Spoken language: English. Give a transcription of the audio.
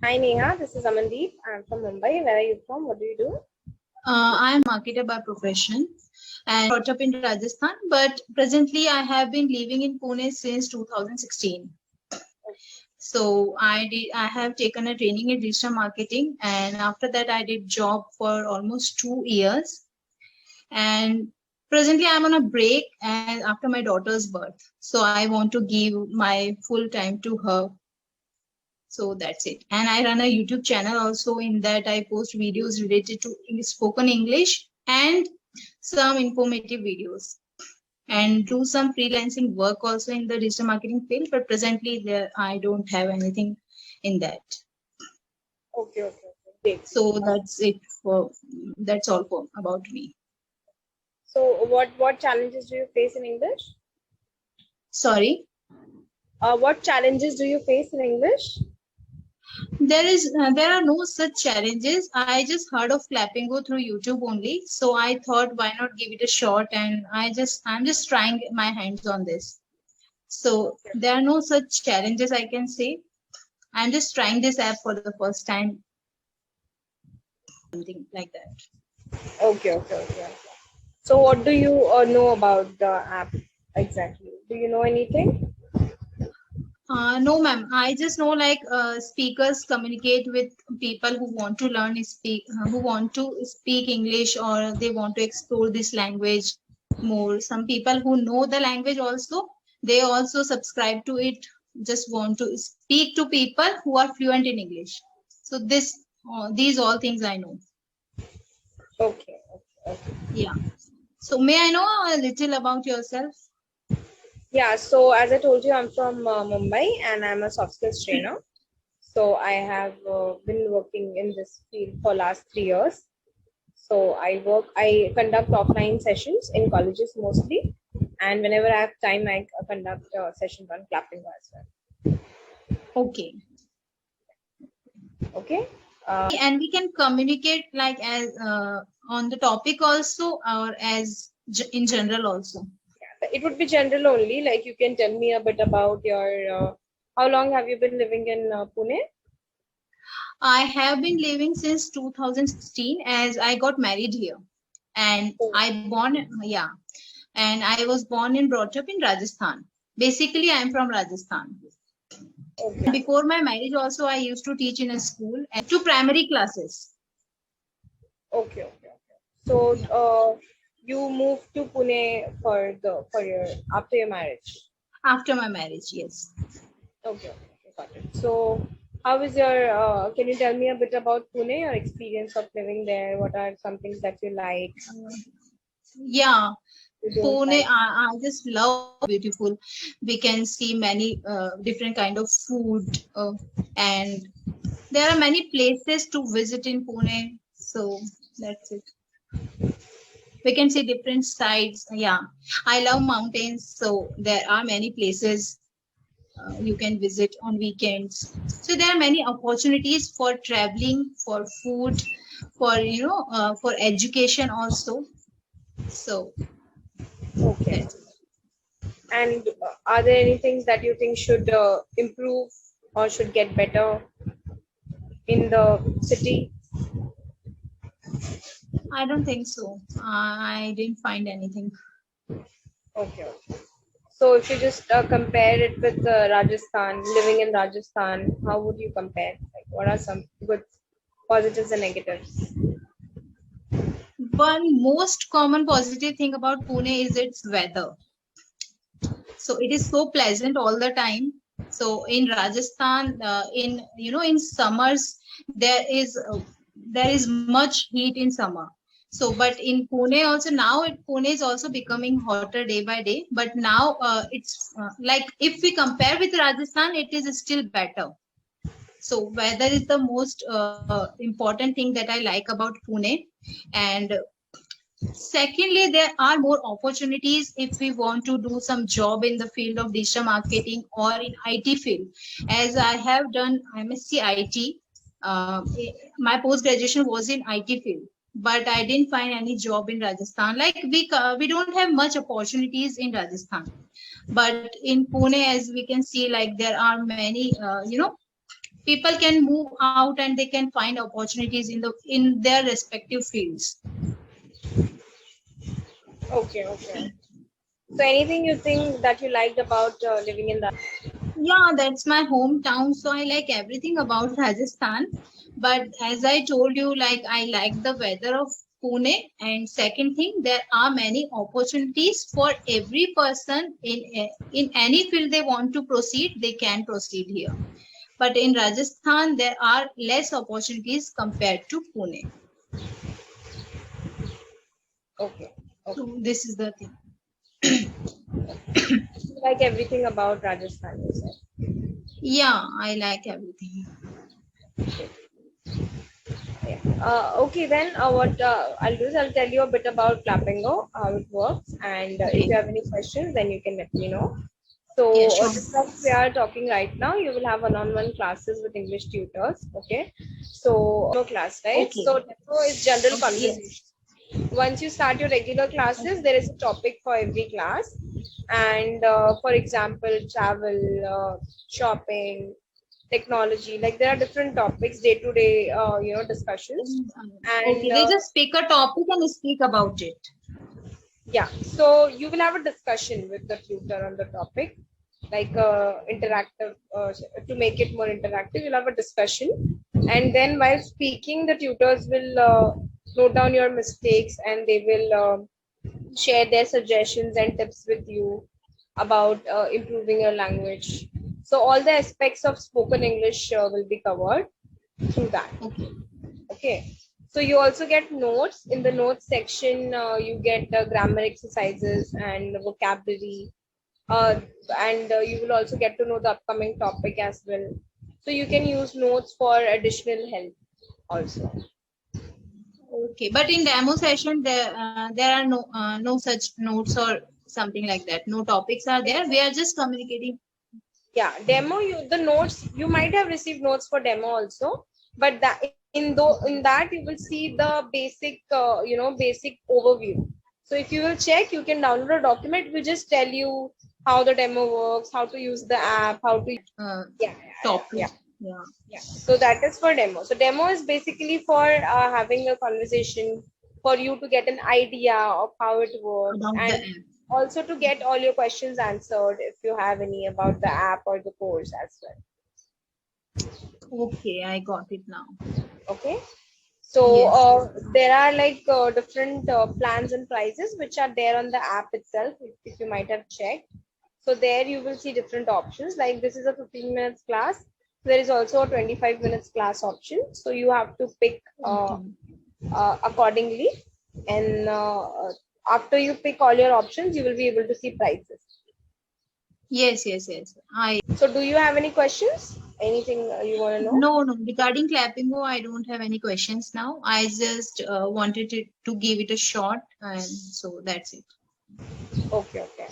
Hi Neha, this is Amandeep. I'm from Mumbai. Where are you from? What do you do? I am a marketer by profession and brought up in Rajasthan, but presently I have been living in Pune since 2016. So I have taken a training in digital marketing, and after that I did job for almost 2 years. And presently I'm on a break and after my daughter's birth. So I want to give my full time to her. So that's it. And I run a YouTube channel also. In that I post videos related to spoken English and some informative videos, and do some freelancing work also in the digital marketing field. But presently there I don't have anything in that. Okay. Great. So that's it for that's all for about me. So what challenges do you face in English? Sorry. What challenges do you face in English? There are no such challenges. I just heard of Clapingo through YouTube only, so I thought why not give it a shot, and I'm just trying my hands on this. So there are no such challenges I can say. I'm just trying this app for the first time, something like that. Okay. So what do you know about the app exactly? Do you know anything? No, ma'am. I just know like speakers communicate with people who want to who want to speak English, or they want to explore this language more. Some people who know the language also, they also subscribe to it. Just want to speak to people who are fluent in English. So these all things I know. Okay. Yeah. So may I know a little about yourself? Yeah, so as I told you, I'm from Mumbai and I'm a soft skills trainer. So I have been working in this field for last 3 years. So I conduct offline sessions in colleges mostly, and whenever I have time, I conduct sessions on Clapingo as well. Okay. Okay. And we can communicate like as on the topic also, or as in general also. It would be general only. Like you can tell me a bit about your. How long have you been living in Pune? I have been living since 2016, as I got married here, and Oh, yeah, and I was born and brought up in Rajasthan. Basically I am from Rajasthan. okay. Before my marriage also I used to teach in a school and to primary classes. Okay. So Yeah. you moved to Pune for your after your marriage. After my marriage, yes. Okay, got it. So, how is your? Can you tell me a bit about Pune? Your experience of living there? What are some things that you like? Yeah, You don't Pune, like? I just love beautiful. We can see many different kind of food, and there are many places to visit in Pune. So that's it. We can see different sides. Yeah, I love mountains, so there are many places you can visit on weekends. So there are many opportunities for traveling, for food, for for education also. So Okay. that's it. And are there any things that you think should improve or should get better in the city? I don't think so. I didn't find anything. Okay. So, if you just compare it with Rajasthan, living in Rajasthan, how would you compare? Like, what are some good positives and negatives? One most common positive thing about Pune is its weather. So it is so pleasant all the time. So in Rajasthan, in in summers there is much heat in summer. So but in Pune also now Pune is also becoming hotter day by day. But now it's like if we compare with Rajasthan, it is still better. So weather is the most important thing that I like about Pune. And secondly, there are more opportunities if we want to do some job in the field of digital marketing or in IT field. As I have done MSc IT, my post graduation was in IT field, but I didn't find any job in Rajasthan. Like we don't have much opportunities in Rajasthan, but in Pune, as we can see, like there are many, people can move out and they can find opportunities in their respective fields. Okay, okay. So anything you think that you liked about living in that? Yeah, that's my hometown, so I like everything about Rajasthan. But as I told you, like I like the weather of Pune, and second thing, there are many opportunities for every person in any field they want to proceed, they can proceed here. But in Rajasthan, there are less opportunities compared to Pune. Okay, okay. So this is the thing. You like everything about Rajasthan, you said. Yeah, I like everything. Yeah. Okay, then what I'll do is I'll tell you a bit about Clapingo, how it works, and if you Okay. have any questions, then you can let me know. So, Yeah, sure. just like we are talking right now, you will have one-on-one classes with English tutors. Okay, so demo class, right? Okay. So, demo is general Okay. conversation. Yes. Once you start your regular Okay. classes, there is a topic for every class, and for example, travel, shopping, technology. Like there are different topics, day-to-day, discussions, Okay. and They just pick a topic and speak about it. yeah, so you will have a discussion with the tutor on the topic, like interactive, to make it more interactive. You'll have a discussion, and then while speaking, the tutors will note down your mistakes and they will share their suggestions and tips with you about improving your language. So, all the aspects of spoken English will be covered through that. Okay. Okay. So you also get notes. In the notes section, you get grammar exercises and vocabulary. Uh, and you will also get to know the upcoming topic as well. So you can use notes for additional help also. Okay. But in demo session, there are no such notes or something like that. No topics are there. We are just communicating. Yeah, demo, you the notes, you might have received notes for demo also, but that in that you will see the basic basic overview. So if you will check, you can download a document. We just tell you how the demo works, how to use the app, how to Uh, yeah, Topic. yeah. Yeah. Yeah, so that is for demo. So demo is basically for having a conversation, for you to get an idea of how it works, About the and app. also to get all your questions answered if you have any about the app or the course as well. Okay, I got it now. Okay. So Yes, yes. there are like different plans and prices which are there on the app itself, if you might have checked. So there you will see different options. Like this is a 15 minutes class. There is also a 25 minutes class option. So you have to pick Okay. accordingly. And after you pick all your options, you will be able to see prices. Yes, yes, yes. I So do you have any questions? Anything you want to know? No, no. Regarding Clapingo, I don't have any questions now. I just wanted to give it a shot, and so that's it. Okay, okay.